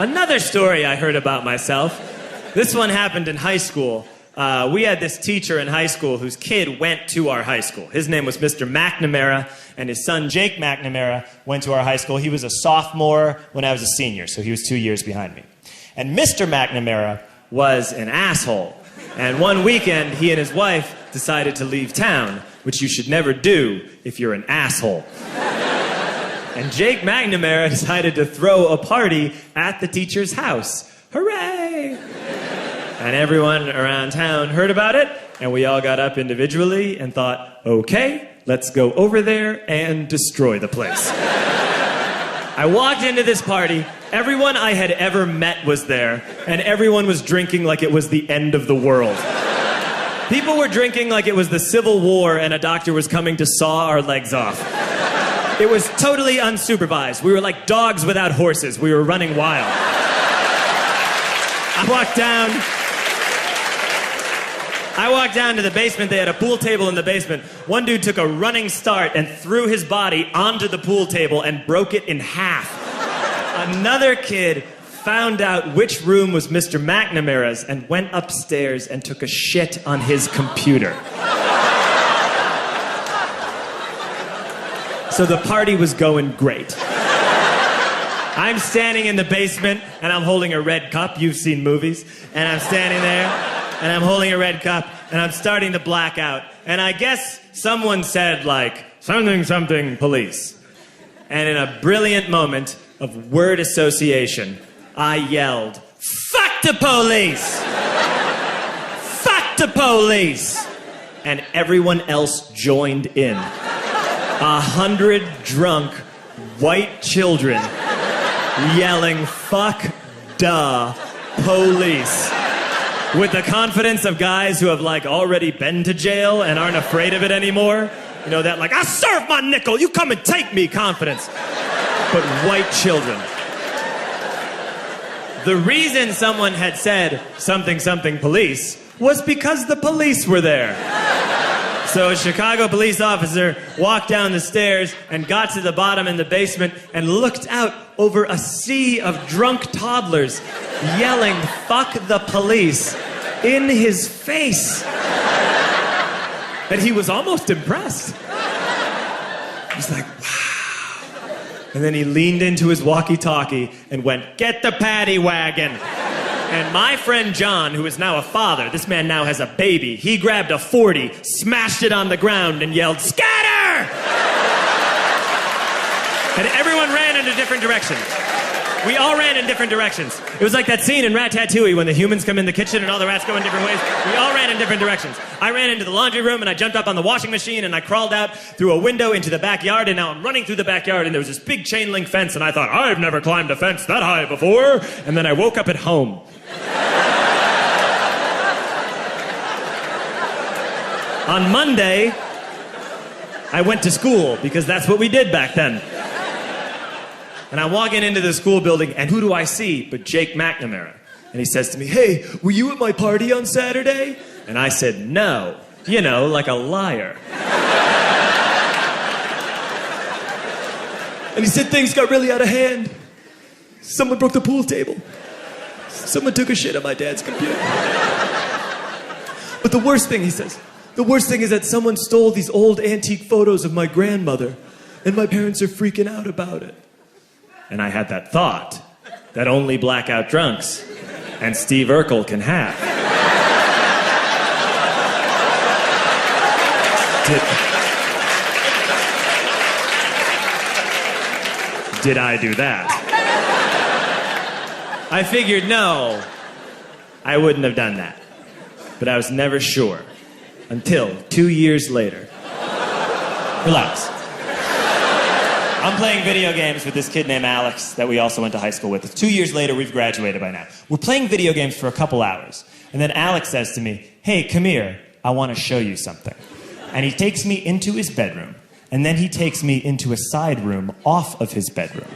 Another story I heard about myself. This one happened in high school. We had this teacher in high school whose kid went to our high school. His name was Mr. McNamara, and his son Jake McNamara went to our high school. He was a sophomore when I was a senior, so he was 2 years behind me. And Mr. McNamara was an asshole. And one weekend, he and his wife decided to leave town, which you should never do if you're an asshole. And Jake McNamara decided to throw a party at the teacher's house. Hooray! And everyone around town heard about it, and we all got up individually and thought, okay, let's go over there and destroy the place. I walked into this party, everyone I had ever met was there, and everyone was drinking like it was the end of the world. People were drinking like it was the Civil War and a doctor was coming to saw our legs off. It was totally unsupervised. We were like dogs without horses. We were running wild. I walked down to the basement. They had a pool table in the basement. One dude took a running start and threw his body onto the pool table and broke it in half. Another kid found out which room was Mr. McNamara's and went upstairs and took a shit on his computer. So the party was going great. I'm standing in the basement and I'm holding a red cup. You've seen movies. And I'm standing there and I'm holding a red cup and I'm starting to black out. And I guess someone said like, something, something, police. And in a brilliant moment of word association, I yelled, fuck the police! Fuck the police! And everyone else joined in. 100 drunk white children yelling, fuck the police. With the confidence of guys who have like already been to jail and aren't afraid of it anymore. You know, that like, I'll serve my nickel, you come and take me confidence. But white children. The reason someone had said something, something police was because the police were there. So a Chicago police officer walked down the stairs and got to the bottom in the basement and looked out over a sea of drunk toddlers yelling, fuck the police, in his face. And he was almost impressed. He's like, wow. And then he leaned into his walkie-talkie and went, get the paddy wagon. And my friend John, who is now a father, this man now has a baby, he grabbed a 40, smashed it on the ground, and yelled, scatter! And everyone ran in a different direction. We all ran in different directions. It was like that scene in Ratatouille when the humans come in the kitchen and all the rats go in different ways. We all ran in different directions. I ran into the laundry room and I jumped up on the washing machine and I crawled out through a window into the backyard, and now I'm running through the backyard and there was this big chain link fence and I thought, I've never climbed a fence that high before. And then I woke up at home. On Monday, I went to school because that's what we did back then. And I'm walking into the school building, and who do I see but Jake McNamara? And he says to me, hey, were you at my party on Saturday? And I said, no. You know, like a liar. And he said things got really out of hand. Someone broke the pool table. Someone took a shit on my dad's computer. But the worst thing, he says, the worst thing is that someone stole these old antique photos of my grandmother, and my parents are freaking out about it. And I had that thought that only blackout drunks and Steve Urkel can have. Did I do that? I figured, no, I wouldn't have done that. But I was never sure until 2 years later. Relax. I'm playing video games with this kid named Alex that we also went to high school with. 2 years later, we've graduated by now. We're playing video games for a couple hours. And then Alex says to me, hey, come here, I want to show you something. And he takes me into his bedroom. And then he takes me into a side room off of his bedroom.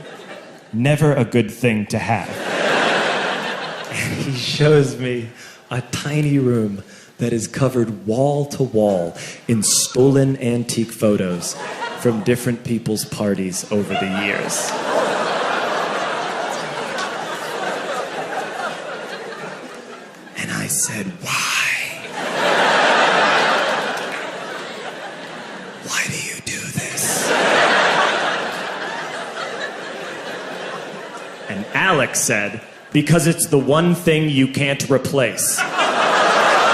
Never a good thing to have. And he shows me a tiny room that is covered wall to wall in stolen antique photos from different people's parties over the years. I said, why? Why do you do this? And Alex said, because it's the one thing you can't replace.